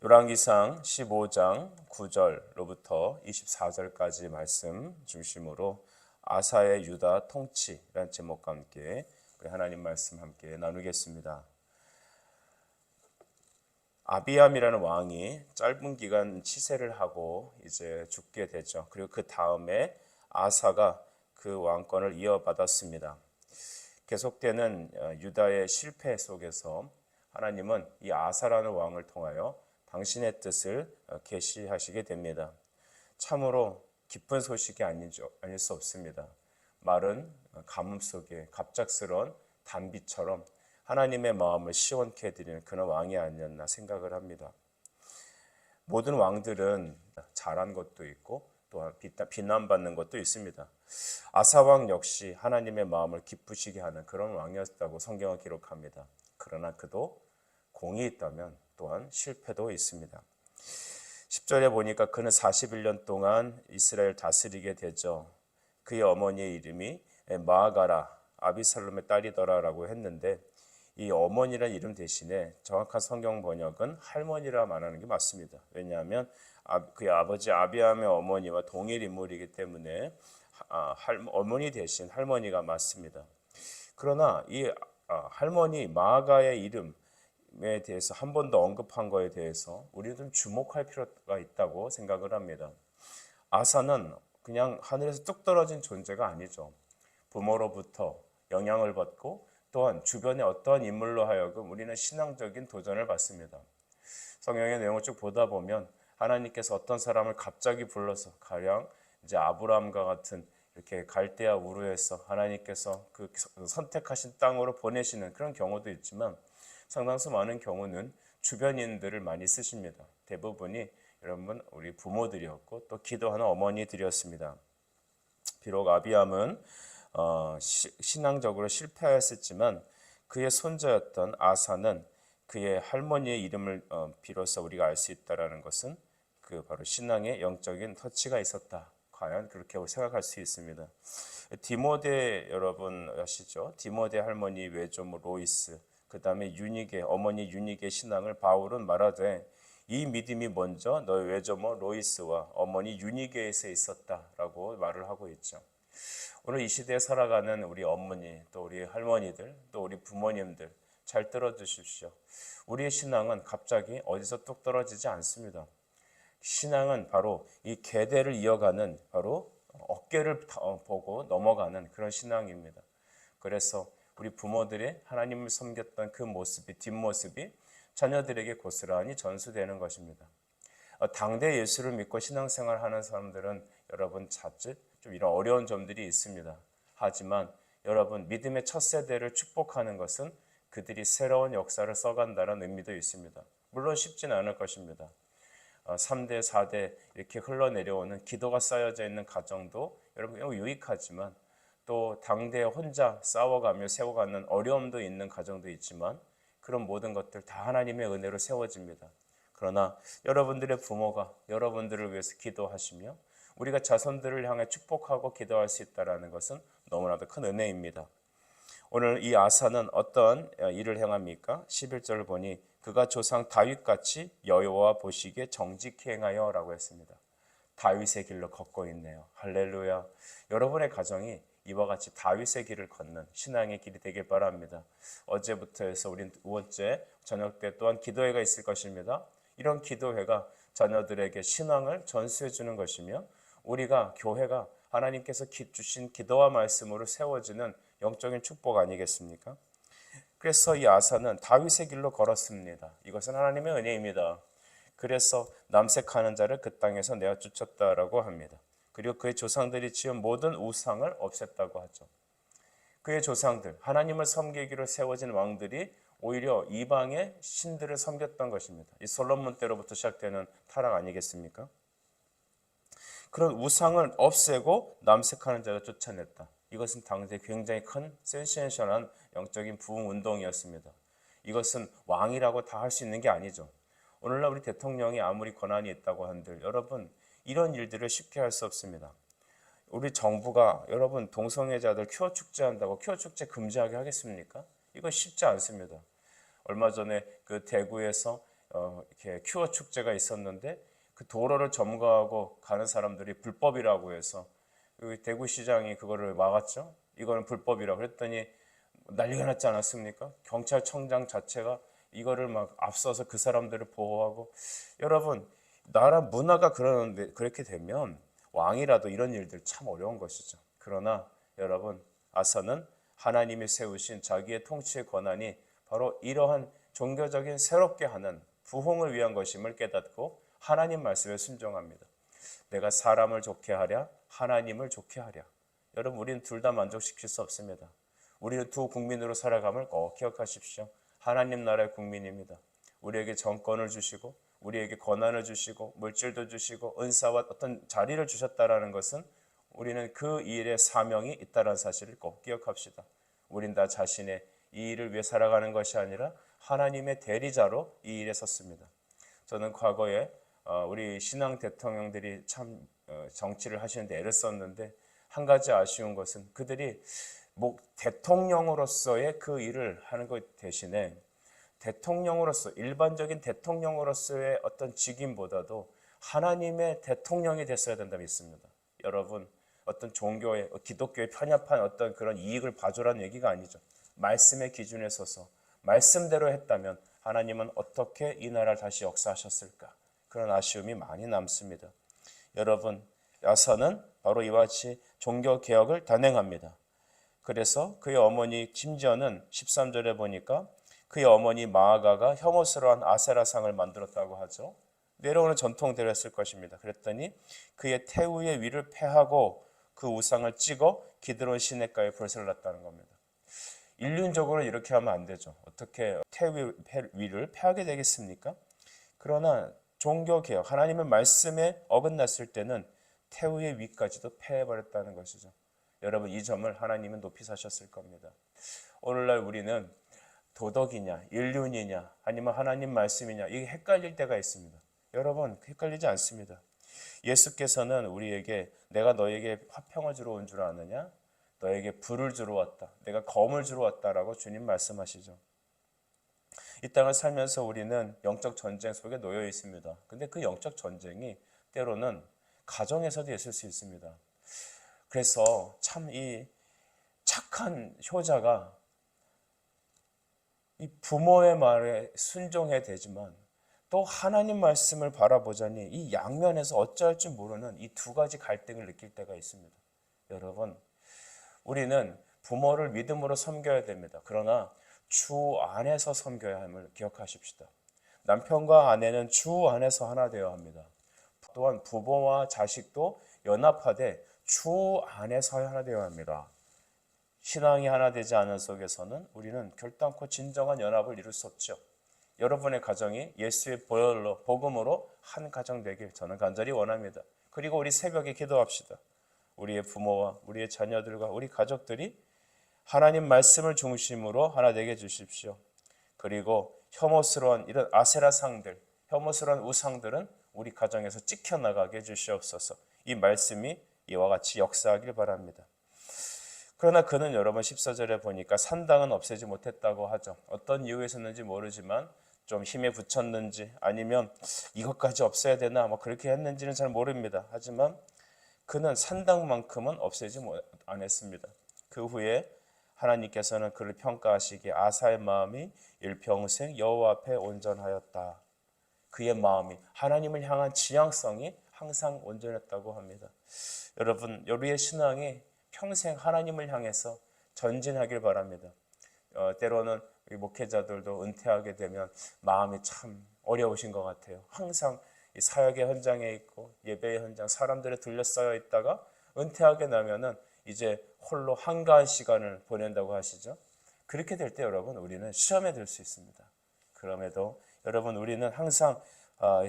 열왕기상 15장 9절로부터 24절까지 말씀 중심으로 아사의 유다 통치라는 제목과 함께 우리 하나님 말씀 함께 나누겠습니다. 아비암이라는 왕이 짧은 기간 치세를 하고 이제 죽게 되죠. 그리고 그 다음에 아사가 그 왕권을 이어받았습니다. 계속되는 유다의 실패 속에서 하나님은 이 아사라는 왕을 통하여 당신의 뜻을 계시하시게 됩니다. 참으로 기쁜 소식이 아닐 수 없습니다. 마른 가뭄 속에 갑작스러운 단비처럼 하나님의 마음을 시원케 해드리는 그런 왕이 아니었나 생각을 합니다. 모든 왕들은 잘한 것도 있고 또한 비난받는 것도 있습니다. 아사 왕 역시 하나님의 마음을 기쁘시게 하는 그런 왕이었다고 성경은 기록합니다. 그러나 그도 공이 있다면 또한 실패도 있습니다. 10절에 보니까 그는 41년 동안 이스라엘 다스리게 되죠. 그의 어머니의 이름이 마아가라 아비살롬의 딸이더라라고 했는데 이 어머니라는 이름 대신에 정확한 성경 번역은 할머니라 말하는 게 맞습니다. 왜냐하면 그의 아버지 아비암의 어머니와 동일 인물이기 때문에 어머니 대신 할머니가 맞습니다. 그러나 이 할머니 마아가의 이름에 대해서 한 번 더 언급한 거에 대해서 우리는 좀 주목할 필요가 있다고 생각을 합니다. 아사는 그냥 하늘에서 뚝 떨어진 존재가 아니죠. 부모로부터 영향을 받고 또한 주변의 어떠한 인물로 하여금 우리는 신앙적인 도전을 받습니다. 성경의 내용을 쭉 보다 보면 하나님께서 어떤 사람을 갑자기 불러서 가령 이제 아브라함과 같은 이렇게 갈대아 우르에서 하나님께서 그 선택하신 땅으로 보내시는 그런 경우도 있지만 상당수 많은 경우는 주변인들을 많이 쓰십니다. 대부분이 여러분 우리 부모들이었고 또 기도하는 어머니들이었습니다. 비록 아비암은 신앙적으로 실패하였었지만 그의 손자였던 아사는 그의 할머니의 이름을 비로소 우리가 알 수 있다는 것은 그 바로 신앙의 영적인 터치가 있었다. 과연 그렇게 생각할 수 있습니다. 디모데 여러분 아시죠? 디모데 할머니 외조모 로이스, 그 다음에 어머니 유닉의 신앙을 바울은 말하되 이 믿음이 먼저 너의 외조모 로이스와 어머니 유니게에서 있었다라고 말을 하고 있죠. 오늘 이 시대에 살아가는 우리 어머니, 또 우리 할머니들, 또 우리 부모님들 잘 들어주십시오. 우리의 신앙은 갑자기 어디서 뚝 떨어지지 않습니다. 신앙은 바로 이 계대를 이어가는 바로 어깨를 보고 넘어가는 그런 신앙입니다. 그래서 우리 부모들이 하나님을 섬겼던 그 모습이 뒷모습이 자녀들에게 고스란히 전수되는 것입니다. 당대 예수를 믿고 신앙생활 하는 사람들은 여러분 자칫 좀 이런 어려운 점들이 있습니다. 하지만 여러분 믿음의 첫 세대를 축복하는 것은 그들이 새로운 역사를 써간다는 의미도 있습니다. 물론 쉽지는 않을 것입니다. 3대, 4대 이렇게 흘러내려오는 기도가 쌓여져 있는 가정도 여러분 유익하지만 또 당대에 혼자 싸워가며 세워가는 어려움도 있는 가정도 있지만 그런 모든 것들 다 하나님의 은혜로 세워집니다. 그러나 여러분들의 부모가 여러분들을 위해서 기도하시며 우리가 자손들을 향해 축복하고 기도할 수 있다는 것은 너무나도 큰 은혜입니다. 오늘 이 아사는 어떤 일을 행합니까? 11절을 보니 그가 조상 다윗같이 여호와 보시기에 정직히 행하여 라고 했습니다. 다윗의 길로 걷고 있네요. 할렐루야. 여러분의 가정이 이와 같이 다윗의 길을 걷는 신앙의 길이 되길 바랍니다. 어제부터 해서 우린 5번째 저녁 때 또한 기도회가 있을 것입니다. 이런 기도회가 자녀들에게 신앙을 전수해 주는 것이며 우리가 교회가 하나님께서 주신 기도와 말씀으로 세워지는 영적인 축복 아니겠습니까? 그래서 이 아사는 다윗의 길로 걸었습니다. 이것은 하나님의 은혜입니다. 그래서 남색하는 자를 그 땅에서 내어 쫓았다라고 합니다. 그리고 그의 조상들이 지은 모든 우상을 없앴다고 하죠. 그의 조상들, 하나님을 섬기기로 세워진 왕들이 오히려 이방의 신들을 섬겼던 것입니다. 이 솔로몬 때로부터 시작되는 타락 아니겠습니까? 그런 우상을 없애고 남색하는 자를 쫓아냈다. 이것은 당시에 굉장히 큰 센세이션한 영적인 부흥 운동이었습니다. 이것은 왕이라고 다 할 수 있는 게 아니죠. 오늘날 우리 대통령이 아무리 권한이 있다고 한들 여러분 이런 일들을 쉽게 할 수 없습니다. 우리 정부가 여러분 동성애자들 큐어 축제한다고 큐어 축제 금지하게 하겠습니까? 이거 쉽지 않습니다. 얼마 전에 그 대구에서 이렇게 큐어 축제가 있었는데 그 도로를 점거하고 가는 사람들이 불법이라고 해서 대구시장이 그거를 막았죠. 이거는 불법이라고 그랬더니 난리가 났지 않았습니까? 경찰청장 자체가 이거를 막 앞서서 그 사람들을 보호하고. 여러분, 나라 문화가 그러는데 그렇게 되면 왕이라도 이런 일들 참 어려운 것이죠. 그러나 여러분, 아사는 하나님이 세우신 자기의 통치의 권한이 바로 이러한 종교적인 새롭게 하는 부흥을 위한 것임을 깨닫고 하나님 말씀에 순종합니다. 내가 사람을 좋게 하랴 하나님을 좋게 하랴. 여러분, 우리는 둘 다 만족시킬 수 없습니다. 우리는 두 국민으로 살아감을 꼭 기억하십시오. 하나님 나라의 국민입니다. 우리에게 정권을 주시고 우리에게 권한을 주시고 물질도 주시고 은사와 어떤 자리를 주셨다라는 것은 우리는 그 일에 사명이 있다는 사실을 꼭 기억합시다. 우린 다 자신의 이 일을 위해 살아가는 것이 아니라 하나님의 대리자로 이 일에 섰습니다. 저는 과거에 우리 신앙 대통령들이 참 정치를 하시는데 애를 썼는데 한 가지 아쉬운 것은 그들이 대통령으로서의 그 일을 하는 것 대신에 대통령으로서 일반적인 대통령으로서의 어떤 직임보다도 하나님의 대통령이 됐어야 된다 믿습니다. 여러분, 어떤 종교의 기독교에 편협한 어떤 그런 이익을 봐주라는 얘기가 아니죠. 말씀의 기준에 서서 말씀대로 했다면 하나님은 어떻게 이 나라를 다시 역사하셨을까? 그런 아쉬움이 많이 남습니다. 여러분, 아사는 바로 이와 같이 종교개혁을 단행합니다. 그래서 그의 어머니 심지어는 13절에 보니까 그의 어머니 마아가가 혐오스러운 아세라상을 만들었다고 하죠. 내려오는 전통대로 했을 것입니다. 그랬더니 그의 태우의 위를 패하고 그 우상을 찍어 기드론 시냇가에 불을 놨다는 겁니다. 인륜적으로 이렇게 하면 안 되죠. 어떻게 태우의 위를 패하게 되겠습니까? 그러나 종교개혁, 하나님의 말씀에 어긋났을 때는 태우의 위까지도 패해버렸다는 것이죠. 여러분, 이 점을 하나님은 높이 사셨을 겁니다. 오늘날 우리는 도덕이냐 인륜이냐 아니면 하나님 말씀이냐 이게 헷갈릴 때가 있습니다. 여러분, 헷갈리지 않습니다. 예수께서는 우리에게 내가 너에게 화평을 주러 온 줄 아느냐? 너에게 불을 주러 왔다. 내가 검을 주러 왔다라고 주님 말씀하시죠. 이 땅을 살면서 우리는 영적 전쟁 속에 놓여 있습니다. 근데 그 영적 전쟁이 때로는 가정에서도 있을 수 있습니다. 그래서 참 이 착한 효자가 이 부모의 말에 순종해야 되지만 또 하나님 말씀을 바라보자니 이 양면에서 어찌할 줄 모르는 이 두 가지 갈등을 느낄 때가 있습니다. 여러분, 우리는 부모를 믿음으로 섬겨야 됩니다. 그러나 주 안에서 섬겨야 함을 기억하십시다. 남편과 아내는 주 안에서 하나 되어야 합니다. 또한 부모와 자식도 연합하되 주 안에서 하나 되어야 합니다. 신앙이 하나 되지 않은 속에서는 우리는 결단코 진정한 연합을 이룰 수 없죠. 여러분의 가정이 예수의 보혈로 복음으로 한 가정 되길 저는 간절히 원합니다. 그리고 우리 새벽에 기도합시다. 우리의 부모와 우리의 자녀들과 우리 가족들이 하나님 말씀을 중심으로 하나 되게 해주십시오. 그리고 혐오스러운 이런 아세라상들, 혐오스러운 우상들은 우리 가정에서 찍혀나가게 해주시옵소서. 이 말씀이 이와 같이 역사하길 바랍니다. 그러나 그는 여러분 14절에 보니까 산당은 없애지 못했다고 하죠. 어떤 이유에서는지 모르지만 좀 힘에 붙였는지 아니면 이것까지 없애야 되나 뭐 그렇게 했는지는 잘 모릅니다. 하지만 그는 산당만큼은 없애지 안 했습니다. 그 후에 하나님께서는 그를 평가하시기에 아사의 마음이 일평생 여호와 앞에 온전하였다. 그의 마음이 하나님을 향한 지향성이 항상 온전했다고 합니다. 여러분, 우리의 신앙이 평생 하나님을 향해서 전진하길 바랍니다. 때로는 목회자들도 은퇴하게 되면 마음이 참 어려우신 것 같아요. 항상 사역의 현장에 있고 예배의 현장 사람들에 둘러싸여 있다가 은퇴하게 나면은 이제 홀로 한가한 시간을 보낸다고 하시죠. 그렇게 될 때 여러분 우리는 시험에 들 수 있습니다. 그럼에도 여러분 우리는 항상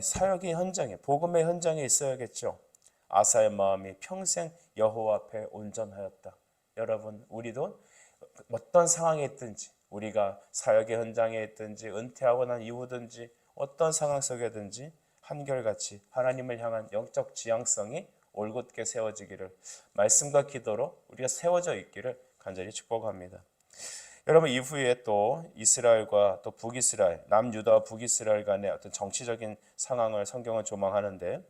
사역의 현장에 복음의 현장에 있어야겠죠. 아사의 마음이 평생 여호와 앞에 온전하였다. 여러분 우리도 어떤 상황에 있든지 우리가 사역의 현장에 있든지 은퇴하고 난 이후든지 어떤 상황 속에든지 한결같이 하나님을 향한 영적 지향성이 올곧게 세워지기를 말씀과 기도로 우리가 세워져 있기를 간절히 축복합니다. 여러분 이후에 또 이스라엘과 또 북이스라엘, 남유다와 북이스라엘 간의 어떤 정치적인 상황을 성경은 조망하는데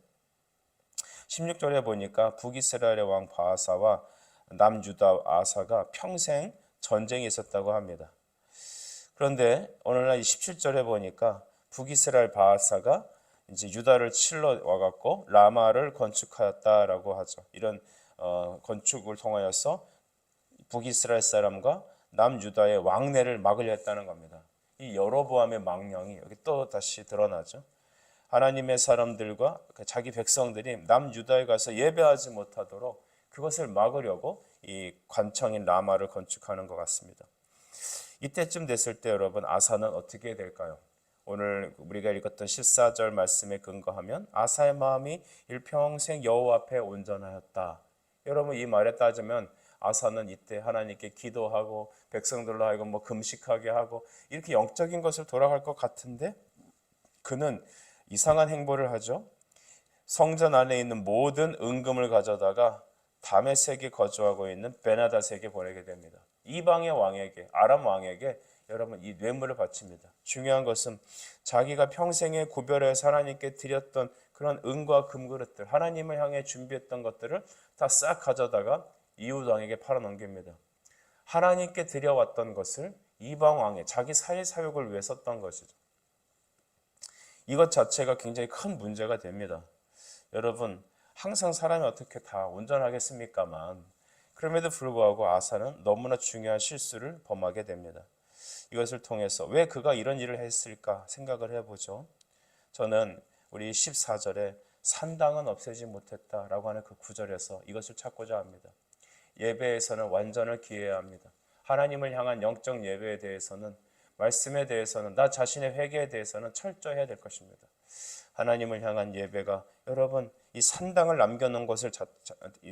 16절에 보니까 북이스라엘의 왕 바하사와 남유다 아사가 평생 전쟁이 있었다고 합니다. 그런데 오늘날 17절에 보니까 북이스라엘 바하사가 이제 유다를 칠러 와갖고 라마를 건축하였다라고 하죠. 이런 건축을 통하여서 북이스라엘 사람과 남유다의 왕래를 막으려 했다는 겁니다. 이 여로보암의 망령이 여기 또 다시 드러나죠. 하나님의 사람들과 자기 백성들이 남유다에 가서 예배하지 못하도록 그것을 막으려고 이 관청인 라마를 건축하는 것 같습니다. 이때쯤 됐을 때 여러분 아사는 어떻게 될까요? 오늘 우리가 읽었던 14절 말씀에 근거하면 아사의 마음이 일평생 여호와 앞에 온전하였다. 여러분 이 말에 따지면 아사는 이때 하나님께 기도하고 백성들로 하여금 금식하게 하고 이렇게 영적인 것을 돌아갈 것 같은데 그는 이상한 행보를 하죠. 성전 안에 있는 모든 은금을 가져다가 다메섹에 거주하고 있는 베나닷에게 보내게 됩니다. 이방의 왕에게, 아람 왕에게 여러분 이 뇌물을 바칩니다. 중요한 것은 자기가 평생에 구별해서 하나님께 드렸던 그런 은과 금그릇들, 하나님을 향해 준비했던 것들을 다 싹 가져다가 이웃 왕에게 팔아넘깁니다. 하나님께 드려왔던 것을 이방 왕에 자기 사회 사욕을 위해 썼던 것이죠. 이것 자체가 굉장히 큰 문제가 됩니다. 여러분 항상 사람이 어떻게 다 온전하겠습니까만 그럼에도 불구하고 아사는 너무나 중요한 실수를 범하게 됩니다. 이것을 통해서 왜 그가 이런 일을 했을까 생각을 해보죠. 저는 우리 14절에 산당은 없애지 못했다라고 하는 그 구절에서 이것을 찾고자 합니다. 예배에서는 완전을 기해야 합니다. 하나님을 향한 영적 예배에 대해서는 말씀에 대해서는 나 자신의 회개에 대해서는 철저해야 될 것입니다. 하나님을 향한 예배가 여러분 이 산당을 남겨놓은 것을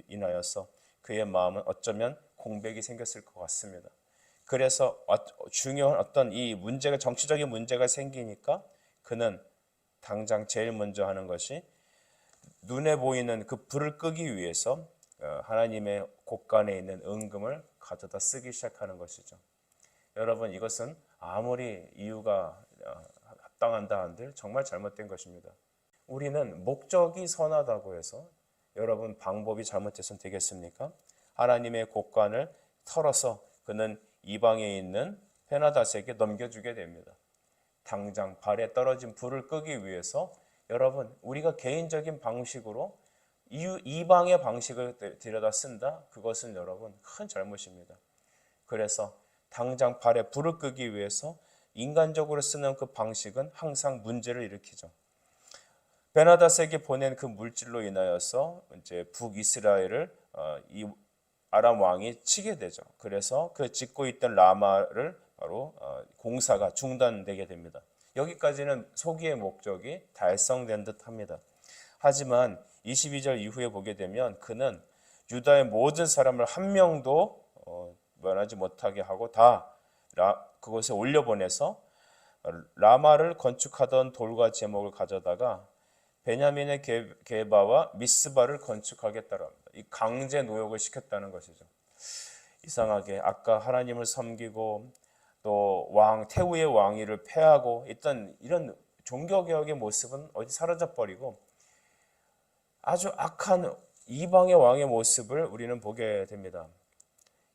인하여서 그의 마음은 어쩌면 공백이 생겼을 것 같습니다. 그래서 중요한 어떤 이 문제가 정치적인 문제가 생기니까 그는 당장 제일 먼저 하는 것이 눈에 보이는 그 불을 끄기 위해서 하나님의 곳간에 있는 은금을 가져다 쓰기 시작하는 것이죠. 여러분 이것은 아무리 이유가 합당한다 한들 정말 잘못된 것입니다. 우리는 목적이 선하다고 해서 여러분 방법이 잘못돼서는 되겠습니까? 하나님의 곳간을 털어서 그는 이방에 있는 베나닷에게 넘겨주게 됩니다. 당장 발에 떨어진 불을 끄기 위해서 여러분 우리가 개인적인 방식으로 이방의 방식을 들여다 쓴다? 그것은 여러분 큰 잘못입니다. 그래서 당장 발에 불을 끄기 위해서 인간적으로 쓰는 그 방식은 항상 문제를 일으키죠. 베나닷에게 보낸 그 물질로 인하여서 이제 북이스라엘을 이 아람 왕이 치게 되죠. 그래서 그 짓고 있던 라마를 바로 공사가 중단되게 됩니다. 여기까지는 소기의 목적이 달성된 듯합니다. 하지만 22절 이후에 보게 되면 그는 유다의 모든 사람을 한 명도 면하지 못하게 하고 다 그곳에 올려보내서 라마를 건축하던 돌과 제목을 가져다가 베냐민의 게바와 미스바를 건축하겠다고 합니다. 이 강제 노역을 시켰다는 것이죠. 이상하게 아까 하나님을 섬기고 또 태후의 왕위를 폐하고 있던 이런 종교개혁의 모습은 어디 사라져 버리고 아주 악한 이방의 왕의 모습을 우리는 보게 됩니다.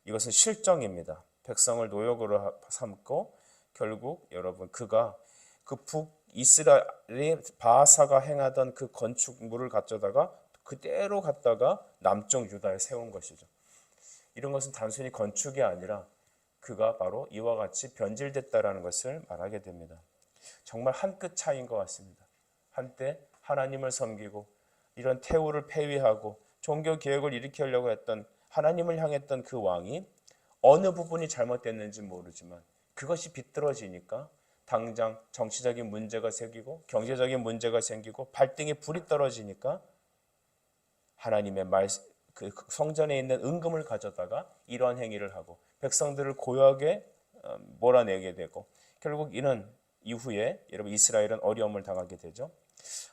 이것은 실정입니다. 백성을 노역으로 삼고 결국 여러분 그가 그 북이스라엘이 바하사가 행하던 그 건축물을 가져다가 그대로 갖다가 남쪽 유다에 세운 것이죠. 이런 것은 단순히 건축이 아니라 그가 바로 이와 같이 변질됐다라는 것을 말하게 됩니다. 정말 한 끗 차이인 것 같습니다. 한때 하나님을 섬기고 이런 태후를 폐위하고 종교 개혁을 일으키려고 했던 하나님을 향했던 그 왕이 어느 부분이 잘못됐는지 모르지만 그것이 비뚤어지니까 당장 정치적인 문제가 생기고 경제적인 문제가 생기고 발등에 불이 떨어지니까 하나님의 그 성전에 있는 은금을 가져다가 이러한 행위를 하고 백성들을 고역에 몰아내게 되고 결국 이는 이후에 여러분 이스라엘은 어려움을 당하게 되죠.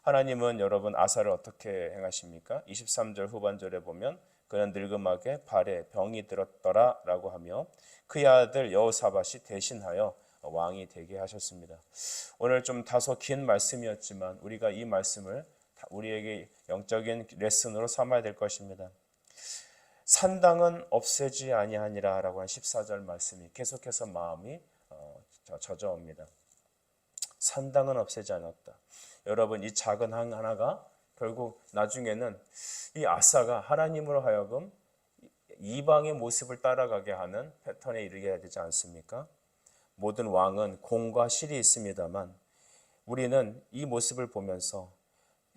하나님은 여러분 아사를 어떻게 행하십니까? 23절 후반절에 보면 그는 늙음하게 발에 병이 들었더라라고 하며 그의 아들 여호사밧이 대신하여 왕이 되게 하셨습니다. 오늘 좀 다소 긴 말씀이었지만 우리가 이 말씀을 우리에게 영적인 레슨으로 삼아야 될 것입니다. 산당은 없애지 아니하니라라고 한 14절 말씀이 계속해서 마음이 젖어옵니다. 산당은 없애지 않았다. 여러분, 이 작은 항 하나가 결국 나중에는 이 아사가 하나님으로 하여금 이방의 모습을 따라가게 하는 패턴에 이르게 되지 않습니까? 모든 왕은 공과 실이 있습니다만 우리는 이 모습을 보면서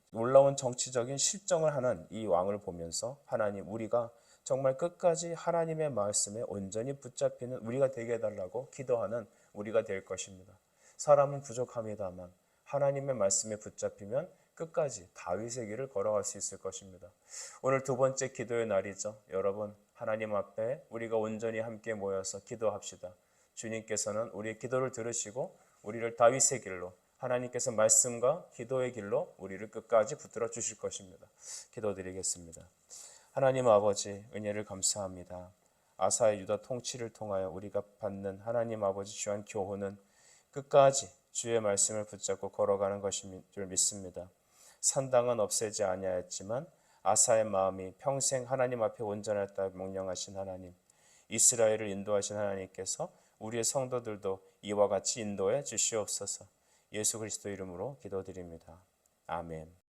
놀라운 정치적인 실정을 하는 이 왕을 보면서 하나님, 우리가 정말 끝까지 하나님의 말씀에 온전히 붙잡히는 우리가 되게 해달라고 기도하는 우리가 될 것입니다. 사람은 부족합니다만 하나님의 말씀에 붙잡히면 끝까지 다윗의 길을 걸어갈 수 있을 것입니다. 오늘 두 번째 기도의 날이죠. 여러분, 하나님 앞에 우리가 온전히 함께 모여서 기도합시다. 주님께서는 우리의 기도를 들으시고 우리를 다윗의 길로, 하나님께서 말씀과 기도의 길로 우리를 끝까지 붙들어 주실 것입니다. 기도드리겠습니다. 하나님 아버지, 은혜를 감사합니다. 아사의 유다 통치를 통하여 우리가 받는 하나님 아버지 주한 교훈은 끝까지 주의 말씀을 붙잡고 걸어가는 것인 줄 믿습니다. 산당은 없애지 아니하였지만 아사의 마음이 평생 하나님 앞에 온전했다 명령하신 하나님, 이스라엘을 인도하신 하나님께서 우리의 성도들도 이와 같이 인도해 주시옵소서. 예수 그리스도 이름으로 기도드립니다. 아멘.